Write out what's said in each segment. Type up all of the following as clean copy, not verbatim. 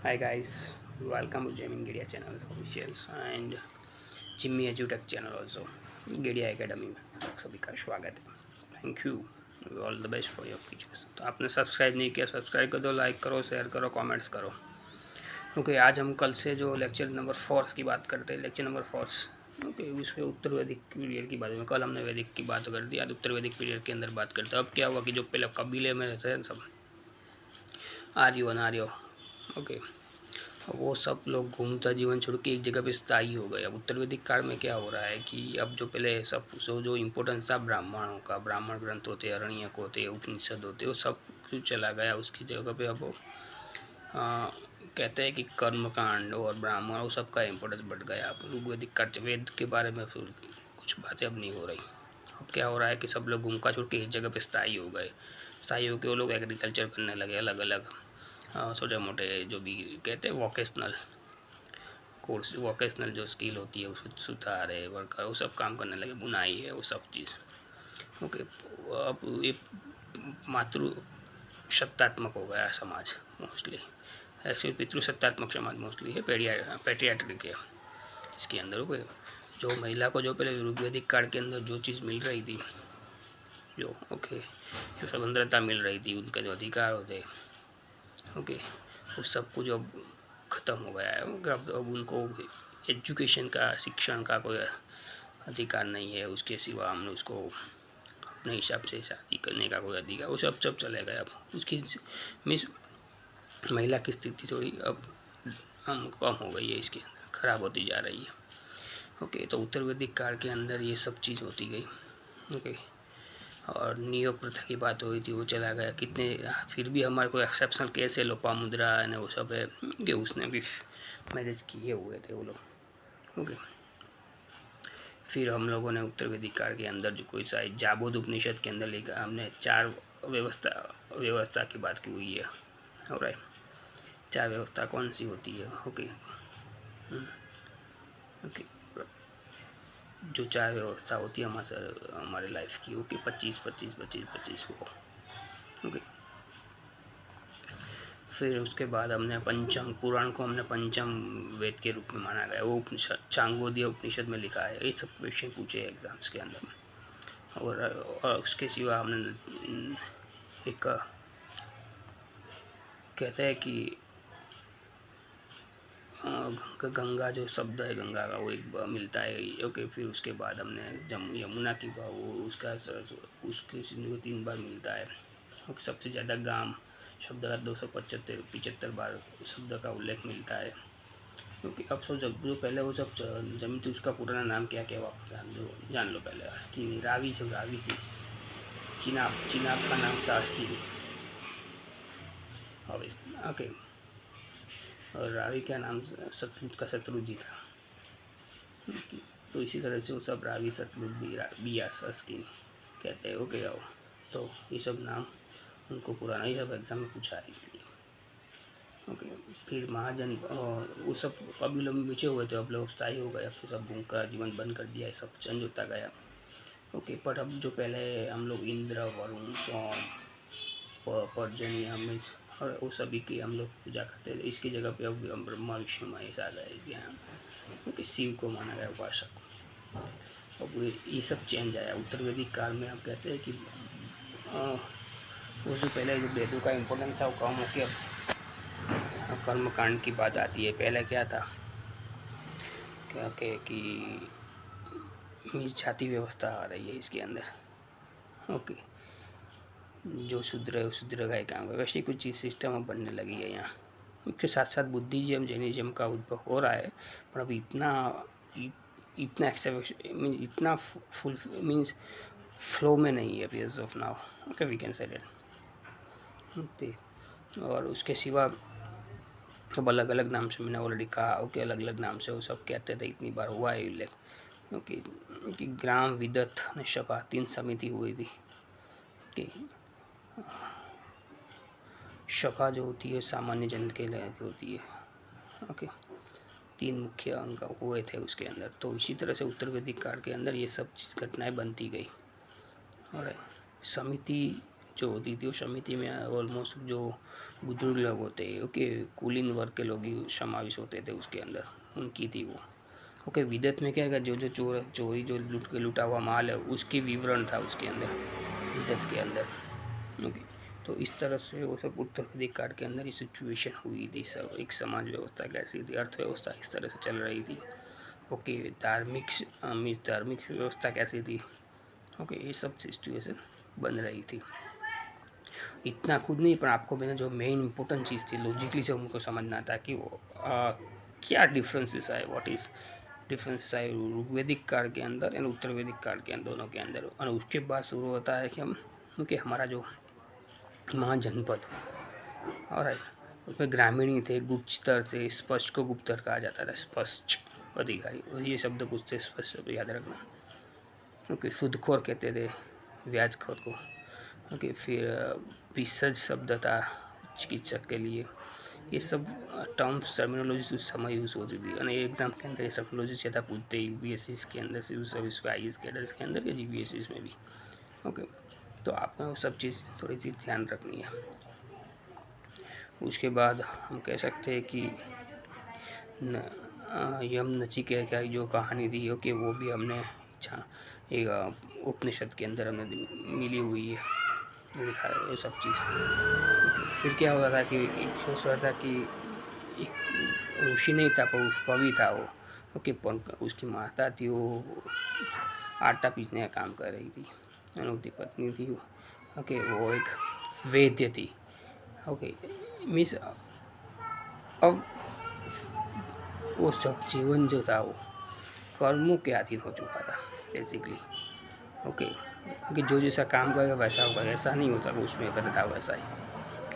Hi guys, welcome to Jamming Gidia channel officials and Jimmy एजुटेक channel also Gedia academy में आप सभी का स्वागत है। Thank you, all the best for your features. तो आपने सब्सक्राइब नहीं किया, सब्सक्राइब कर दो, लाइक करो, शेयर करो, कमेंट्स करो। ओके, आज हम कल से जो लेक्चर नंबर 4 की बात करते हैं, लेक्चर नंबर 4 ओके, उसमें उत्तर वैदिक पीरियड की बात में कल हमने वैदिक की बात कर दी, आज उत्तर वैदिक पीरियड के अंदर बात करते हैं। अब क्या हुआ कि जो पहले कबीले में रहते हैं सब आर्यो अनार्यो, ओके, वो सब लोग घूमता जीवन छोड़ के एक जगह पे स्थायी हो गए। अब उत्तर वैदिक काल में क्या हो रहा है कि अब जो पहले सब जो इम्पोर्टेंस था ब्राह्मणों का, ब्राह्मण ग्रंथ होते, अरण्यक होते, उपनिषद होते, वो सब कुछ चला गया। उसकी जगह पे अब कहते हैं कि कर्मकांड और ब्राह्मण वो सब का इम्पोर्टेंस बढ़ गया। अब ऋग्वेदिक कर्च वेद के बारे में फिर कुछ बातें अब नहीं हो रही। अब क्या हो रहा है कि सब लोग घूमका छोड़ के एक जगह पे स्थायी हो गए। स्थायी होकर वो लोग एग्रीकल्चर करने लगे, अलग अलग छोटे मोटे जो भी कहते हैं वोकेशनल कोर्स, वोकेशनल जो स्किल होती है उसको सुधार है, वर्कर, वो सब काम करने लगे, बुनाई है, वो सब चीज़। ओके, अब ये मातृ सत्तात्मक हो गया समाज मोस्टली। एक्चुअली पितृसत्तात्मक समाज मोस्टली है, पेट्रियाट्रिक है इसके अंदर। ओके, जो महिला को जो पहले ऋग्वेदिक काल के अंदर जो चीज़ मिल रही थी, जो ओके जो स्वतंत्रता मिल रही थी, उनके जो अधिकार होते, ओके, वो सब कुछ अब ख़त्म हो गया है। अब उनको एजुकेशन का, शिक्षण का कोई अधिकार नहीं है। उसके सिवा हमने उसको अपने हिसाब से शादी करने का कोई अधिकार, वो सब चले गए। अब उसकी मीन्स महिला की स्थिति थोड़ी अब हम कम हो गई है, इसके अंदर ख़राब होती जा रही है। ओके, तो उत्तर वैदिक काल के अंदर ये सब चीज़ होती गई। ओके, और नियोग प्रथा की बात हुई थी, वो चला गया। कितने फिर भी हमारे को एक्सेप्शनल केस है, लोपामुद्रा है, वो सब है कि उसने भी मैरिज किए हुए थे वो लोग। ओके, फिर हम लोगों ने उत्तर वैदिक काल के अंदर जो कोई सा जाबोध उपनिषद के अंदर लिखा, हमने 4 व्यवस्था की बात की हुई है। और 4 व्यवस्था कौन सी होती है? ओके, ओके, जो 4 व्यवस्था होती है हमारे लाइफ की, ओके, 25-25-25-25 को। ओके, फिर उसके बाद हमने पंचम पुराण को हमने पंचम वेद के रूप में माना गया। वो उपनिषद चांगोदीय उपनिषद में लिखा है। ये सब क्वेश्चन पूछे एग्जाम्स के अंदर में। और उसके सिवा हमने एक कहते हैं कि गंगा जो शब्द है गंगा का, वो एक मिलता है। ओके, फिर उसके बाद हमने यमुना की वो उसका उसके सिंधु को 3 बार मिलता है। और सबसे ज़्यादा गाम शब्द का 275 बार शब्द का उल्लेख मिलता है। क्योंकि अब सो जब जो पहले वो सब जमीन थी, उसका पुराना नाम क्या क्या आप जान लो पहले। अस्किनी, रावी, जब रावी थी, चिनाब का नाम था अस्किनी। ओके, और रावी का नाम सतलुज का शत्रुजी था। तो इसी तरह से वो सब रावी, सतलुज, बियास, अस्किनी कहते हैं। ओके, आओ, तो ये सब नाम उनको पुराना ही सब एग्जाम में पूछा है इसलिए। ओके, फिर महाजन वो सब कबीलों में बिछे हुए थे, अब लोग स्थायी हो गए। अब तो सब उनका जीवन बंद कर दिया है, सब चेंज होता गया। ओके, पर अब जो पहले हम लोग इंद्र, वरुण, सोम, पर्जन्य में और वो सभी की हम लोग पूजा करते थे, इसकी जगह पे अब ब्रह्मा, विष्णु, महेश आ गए इसके यहाँ। ओके, शिव को माना गया उपासक। अब ये सब चेंज आया उत्तर वैदिक काल में। आप कहते हैं कि वो जो पहले जो वेदों का इम्पोर्टेंस था वो कम हो के कर्म कांड की बात आती है। पहले क्या था क्या कि जाति व्यवस्था आ रही है इसके अंदर। ओके, जो शूद्र है वो शूद्र का ही काम है, वैसे कुछ चीज़ सिस्टम अब बनने लगी है यहाँ। उसके साथ साथ बुद्धिज्म, जैनिज्म का उद्भव हो रहा है, पर अब इतना मीन इतना फुल मीन्स फ्लो में नहीं है as of now. Okay, we can say date. और उसके सिवा अब अलग अलग नाम से मैंने ऑलरेडी कहा। ओके, अलग अलग नाम से वो सब कहते थे, इतनी बार हुआ है उल्लेख। क्योंकि कि ग्राम विदत ने सभा 3 समिति हुई थी कि सभा जो होती है सामान्य जन के लिए होती है। ओके, 3 मुख्य अंग हुए थे उसके अंदर। तो इसी तरह से उत्तर वैदिक काल के अंदर ये सब चीज़ घटनाएँ बनती गई। और समिति जो होती थी वो समिति में ऑलमोस्ट जो बुजुर्ग लोग होते हैं, ओके, कुलीन वर्ग के लोग ही समावेश होते थे उसके अंदर, उनकी थी वो। ओके, विदत में क्या है, जो जो चोरी जो लूटा हुआ माल है उसकी विवरण था उसके अंदर, विदत के अंदर। ओके, तो इस तरह से वो सब उत्तर वेदिक काल के अंदर ये सिचुएशन हुई थी सब। एक समाज व्यवस्था कैसी थी, अर्थव्यवस्था इस तरह से चल रही थी। ओके, धार्मिक व्यवस्था कैसी थी। ओके, ये सब सिचुएशन बन रही थी। इतना खुद नहीं, पर आपको मैंने जो मेन इंपॉर्टेंट चीज़ थी लॉजिकली से उनको समझना था कि वो क्या डिफरेंसेस आए, व्हाट इज़ डिफरेंसेस आए ऋग्वेदिक काल के अंदर एंड उत्तर वैदिक काल के अंदर, दोनों के अंदर। और उसके बाद शुरू होता है कि हम क्योंकि हमारा जो महाजनपद और उसमें ग्रामीणी थे, गुप्तचर थे, स्पष्ट को गुप्तचर कहा जाता था, स्पष्ट अधिकारी, और ये शब्द पूछते स्पष्ट याद रखना। ओके, सूदखोर कहते थे ब्याजखोर को। ओके, फिर भिषज शब्द था चिकित्सक के लिए। ये सब टर्म्स टर्मिनोलॉजी उस समय यूज़ होती थी, और एग्जाम के अंदर ये टर्मिनोलॉजी ज़्यादा पूछते हैं, यूपीएससी के अंदर से उस सर्विस को, आई कैडर्स के अंदर या जीपीएससी में भी। ओके, तो आपको वो सब चीज़ थोड़ी सी ध्यान रखनी है। उसके बाद हम कह सकते हैं कि यम नचिकेता की जो कहानी थी, ओके, वो भी हमने एक उपनिषद के अंदर हमें मिली हुई है, लिखा है ये सब चीज़। फिर क्या होता था कि सोच रहा था कि एक ऋषि नहीं था पर कवि था वो। ओके, उसकी माता थी, वो आटा पीसने का काम कर रही थी, और उसकी पत्नी थी, ओके, वो एक वैद्य थी। ओके, मीन्स अब वो सब जीवन जो था वो कर्मों के अधीन हो चुका था बेसिकली। ओके, कि जो जैसा काम करेगा वैसा होगा, ऐसा नहीं होता कि उसमें करता वैसा ही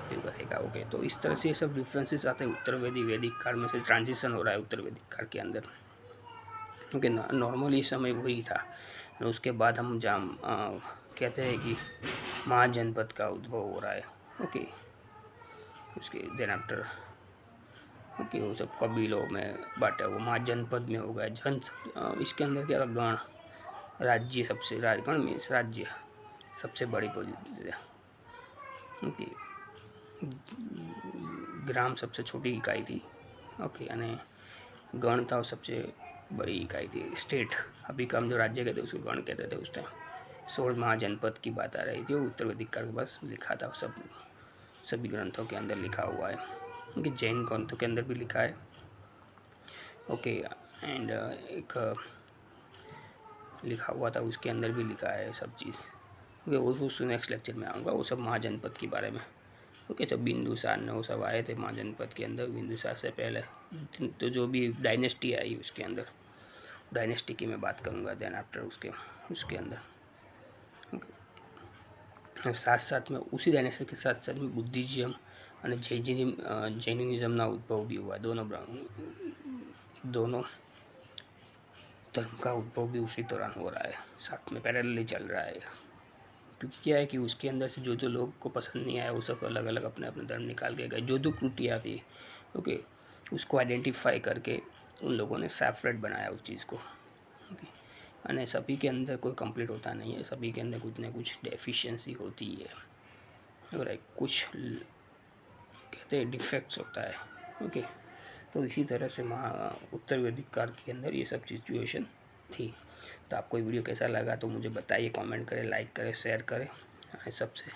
फिर करेगा। ओके, तो इस तरह से ये सब डिफरेंसेस आते हैं उत्तर वैदिक काल में से, ट्रांजिशन हो रहा है उत्तर वैदिक काल के अंदर। ओके, नॉर्मल ये समय वही था। उसके बाद हम कहते हैं कि महाजनपद का उद्भव हो रहा है। ओके, उसके देन आफ्टर ओके, वो सब कबीलों में बांटा, वो महाजनपद में हो गया। इसके अंदर क्या गण राज्य, सबसे गण मीन्स राज्य सबसे बड़ी पोजीशन है। ओके, ग्राम सबसे छोटी इकाई थी। ओके, यानी गण था सबसे बड़ी इकाई थी। स्टेट, अभी का हम जो राज्य कहते उसको गण कहते थे उस टाइम। 16 महाजनपद की बात आ रही थी, वो उत्तर वैदिक काल के पास लिखा था, सब सभी ग्रंथों के अंदर लिखा हुआ है, कि जैन ग्रंथों के अंदर भी लिखा है। ओके, एंड एक लिखा हुआ था उसके अंदर भी लिखा है सब चीज़। ओके, वो नेक्स्ट लेक्चर में आऊँगा वो सब महाजनपद के बारे में। ओके, तो बिंदुसार ने वो सब आए थे महाजनपद के अंदर, बिंदुसार से पहले तो जो भी डायनेस्टी आई उसके अंदर, डायनेस्टी की मैं बात करूँगा देन आफ्टर उसके अंदर। ओके, साथ साथ में उसी डायनेस्टी के साथ साथ में बुद्धिज्म और जैनिज्म उद्भव भी हुआ। दोनों धर्म का उद्भव भी उसी दौरान हो रहा है, साथ में पैरेलली चल रहा है। क्योंकि क्या है कि उसके अंदर से जो जो लोग को पसंद नहीं आया वो सब अलग अलग अपने अपने धर्म निकाल के गए। जो जो त्रुटियाँ थी, ओके, उसको आइडेंटिफाई करके उन लोगों ने सेपरेट बनाया उस चीज़ को। ओके, यानी सभी के अंदर कोई कंप्लीट होता नहीं है, सभी के अंदर कुछ ना कुछ डेफिशिएंसी होती है, और कुछ कहते हैं डिफेक्ट्स होता है। ओके, तो इसी तरह से उत्तर वैदिक काल के अंदर ये सब सिचुएशन थी। तो आपको ये वीडियो कैसा लगा तो मुझे बताइए, कमेंट करें, लाइक करें, शेयर करें सबसे।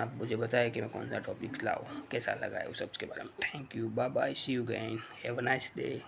आप मुझे बताएं कि मैं कौन सा टॉपिक्स लाऊँ, कैसा लगा है उस सब के बारे में। Thank you, bye bye, see you again, have a nice day.